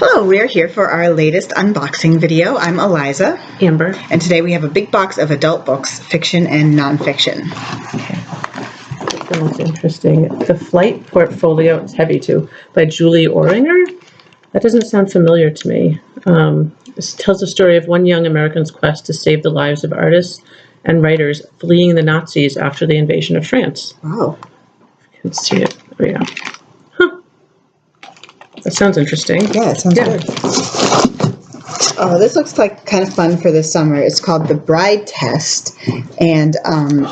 Hello, we're here for our latest unboxing video. I'm Eliza. Amber. And today we have a big box of adult books, fiction and nonfiction. Okay. The most interesting. The Flight Portfolio, it's heavy too, by Julie Orringer. That doesn't sound familiar to me. This tells the story of one young American's quest to save the lives of artists and writers fleeing the Nazis after the invasion of France. Wow. You can see it. Oh, yeah. Huh. That sounds interesting. Yeah, it sounds good. Oh, this looks like kind of fun for this summer. It's called The Bride Test. And I'm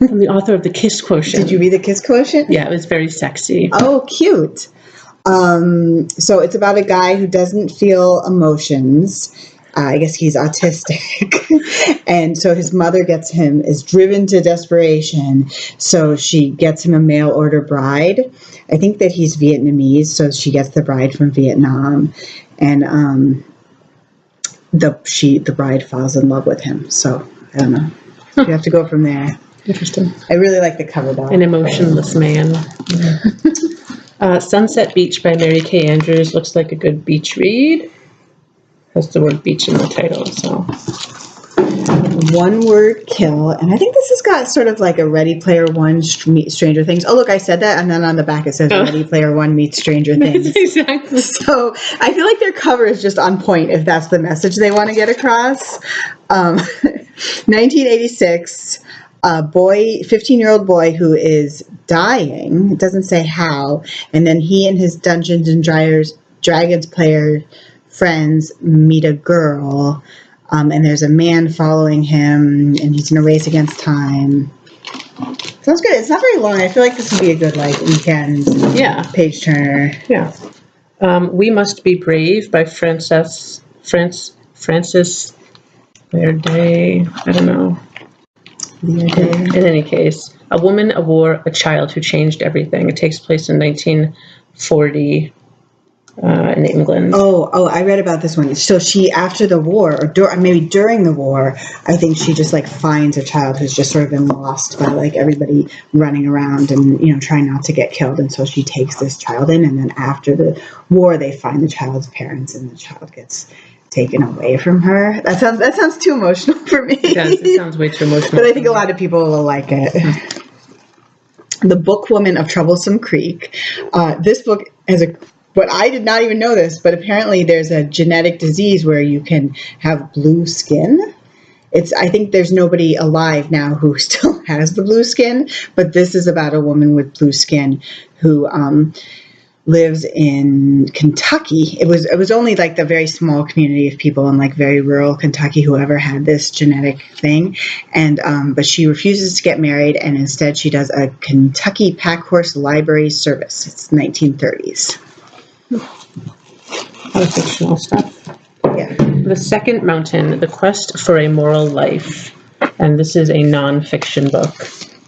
the author of The Kiss Quotient. Did you read The Kiss Quotient? Yeah, it was very sexy. Oh, cute. So it's about a guy who doesn't feel emotions. I guess he's autistic. And so his mother is driven to desperation. So she gets him a mail order bride. I think that he's Vietnamese, so she gets the bride from Vietnam. And the bride falls in love with him. So I don't know. You have to go from there. Interesting. I really like the cover though. An emotionless man. Sunset Beach by Mary Kay Andrews looks like a good beach read. Has the word beach in the title, so. One Word Kill, and I think this has got sort of like a Ready Player One meets Stranger Things. Oh, look, I said that, and then on the back it says Ready Player One meets Stranger Things. Exactly. So I feel like their cover is just on point if that's the message they want to get across. 1986. A boy, 15-year-old boy who is dying. It doesn't say how. And then he and his Dungeons and Dragons player friends meet a girl. And there's a man following him, and he's in a race against time. Sounds good. It's not very long. I feel like this would be a good weekend. Yeah. Page turner. Yeah. We Must Be Brave by Frances Liardet. I don't know. In any case, a woman, a war, a child who changed everything. It takes place in 1940 in England. Oh, I read about this one. So she, after the war, or maybe during the war, I think she just finds a child who's just sort of been lost by everybody running around and trying not to get killed, and so she takes this child in, and then after the war, they find the child's parents, and the child gets taken away from her. That sounds too emotional for me. It does. It sounds way too emotional. But I think a lot of people will like it. The Bookwoman of Troublesome Creek. This book has what I did not even know this, but apparently there's a genetic disease where you can have blue skin. I think there's nobody alive now who still has the blue skin, but this is about a woman with blue skin who lives in Kentucky. It was only the very small community of people in very rural Kentucky who ever had this genetic thing, and but she refuses to get married, and instead she does a Kentucky pack horse library service. It's 1930s. A lot of fictional stuff. Yeah. The Second Mountain: The Quest for a Moral Life, and this is a nonfiction book.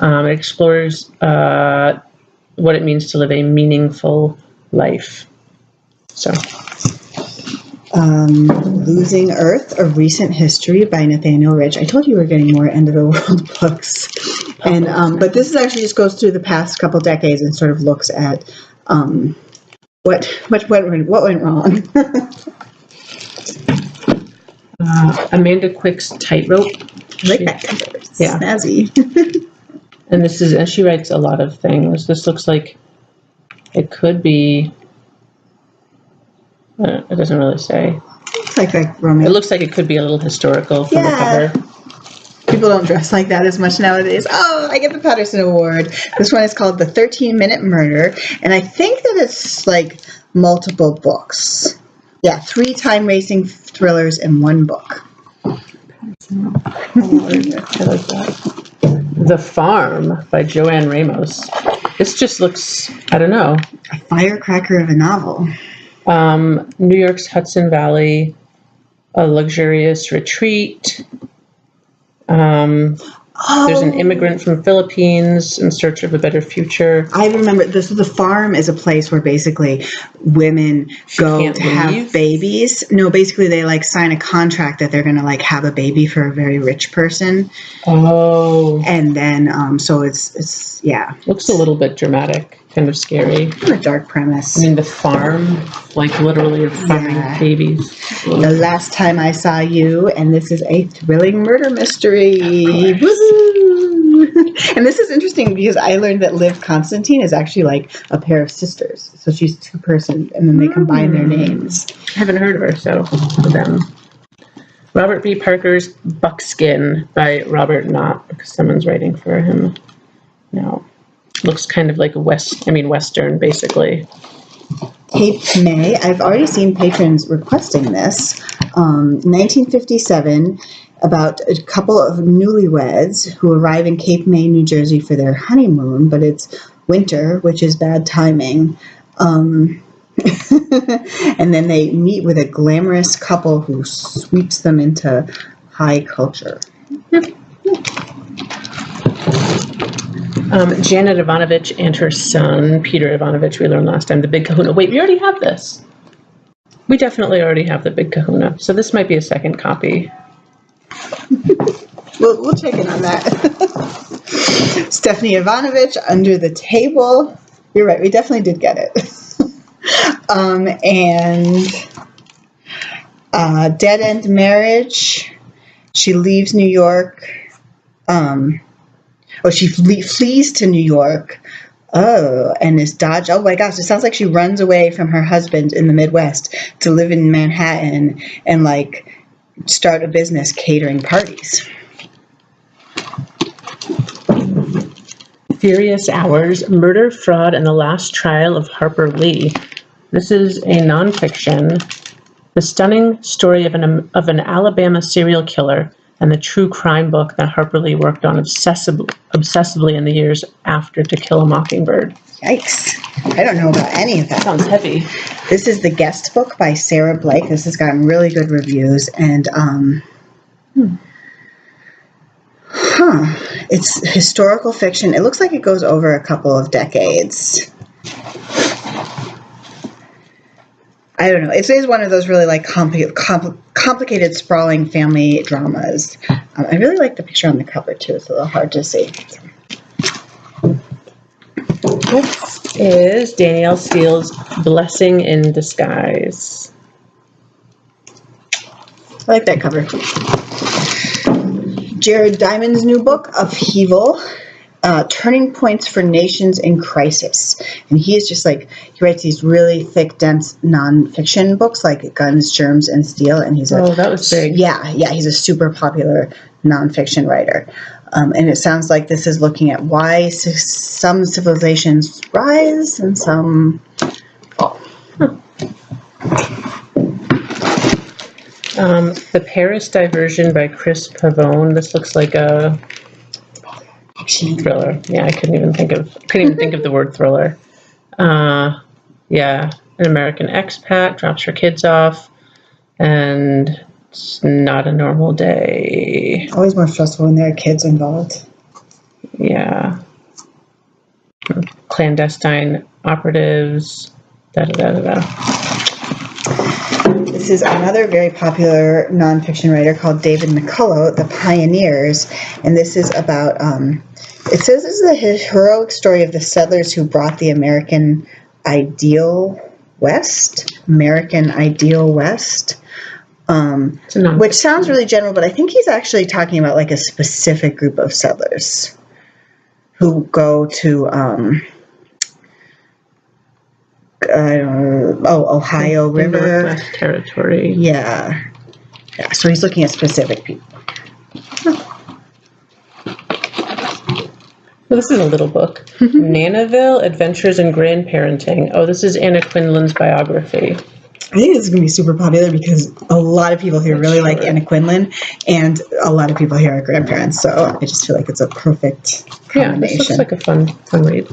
It explores what it means to live a meaningful life. So, Losing Earth: A Recent History by Nathaniel Rich. I told you we were getting more end of the world books, and but this is actually just goes through the past couple decades and sort of looks at what went wrong. Amanda Quick's Tightrope. I like that cover. It's yeah. snazzy. And she writes a lot of things. This looks like it could be, it doesn't really say. It's like romance. It looks like it could be a little historical from the cover. People don't dress like that as much nowadays. Oh, I get the Patterson Award. This one is called The 13-Minute Murder, and I think that it's multiple books. Yeah, 3 time racing thrillers in one book. I like that. The Farm by Joanne Ramos. This just looks, I don't know. A firecracker of a novel. New York's Hudson Valley, a luxurious retreat. There's an immigrant from Philippines in search of a better future. I remember this. The farm is a place where basically women go to have babies. No, basically they sign a contract that they're going to have a baby for a very rich person. Oh. And then so it's yeah. Looks a little bit dramatic. kind of scary. A dark premise. I mean, the farm, like literally farming babies. The Last Time I Saw You, and this is a thrilling murder mystery. Woo! And this is interesting because I learned that Liv Constantine is actually like a pair of sisters. So she's two-person, and then they combine their names. I haven't heard of her, so for them. Robert B. Parker's Buckskin by Robert Knott, because someone's writing for him now. Looks kind of like Western, basically. Cape May. I've already seen patrons requesting this. 1957, about a couple of newlyweds who arrive in Cape May, New Jersey for their honeymoon, but it's winter, which is bad timing. And then they meet with a glamorous couple who sweeps them into high culture. Janet Evanovich and her son, Peter Evanovich, we learned last time, the Big Kahuna. Wait, we already have this. We definitely already have the Big Kahuna. So this might be a second copy. We'll check in on that. Stephanie Evanovich, Under the Table. You're right, we definitely did get it. Dead End Marriage. She leaves New York. She flees to New York. And is dodged. Oh my gosh, it sounds like she runs away from her husband in the Midwest to live in Manhattan and like start a business catering parties. Furious Hours, Murder, Fraud, and the Last Trial of Harper Lee. This is a nonfiction. The stunning story of an Alabama serial killer and the true crime book that Harper Lee worked on obsessively in the years after To Kill a Mockingbird. Yikes. I don't know about any of that. Sounds heavy. This is the guest book by Sarah Blake. This has gotten really good reviews. And, it's historical fiction. It looks like it goes over a couple of decades. I don't know. It's one of those really like complicated, sprawling family dramas. I really like the picture on the cover too. It's a little hard to see. This is Danielle Steele's Blessing in Disguise. I like that cover. Jared Diamond's new book, Upheaval. Turning Points for Nations in Crisis. And he is just like, he writes these really thick, dense nonfiction books like Guns, Germs, and Steel. And he's that was big. Yeah, he's a super popular nonfiction writer. And it sounds like this is looking at why some civilizations rise and some fall. The Paris Diversion by Chris Pavone. This looks like a thriller. Yeah, I couldn't even think of the word thriller. An American expat drops her kids off, and it's not a normal day. Always more stressful when there are kids involved. Yeah. Clandestine operatives. This is another very popular nonfiction writer called David McCullough, The Pioneers, and this is about, it says this is a heroic story of the settlers who brought the American ideal west, which sounds really general, but I think he's actually talking about like a specific group of settlers who go to, Ohio River. Northwest Territory. Yeah, so he's looking at specific people. Well, this is a little book. Nanaville, Adventures in Grandparenting. Oh, this is Anna Quindlen's biography. I think this is going to be super popular because a lot of people here really like Anna Quindlen, and a lot of people here are grandparents, so I just feel like it's a perfect combination. Yeah, this looks like a fun read.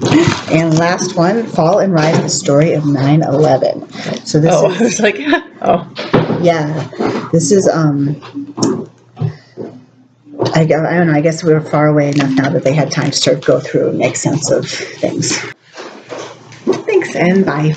And last one, Fall and Rise, the story of 9/11. So this I was like, yeah, this is, I don't know, I guess we were far away enough now that they had time to sort of go through and make sense of things. Thanks, and bye.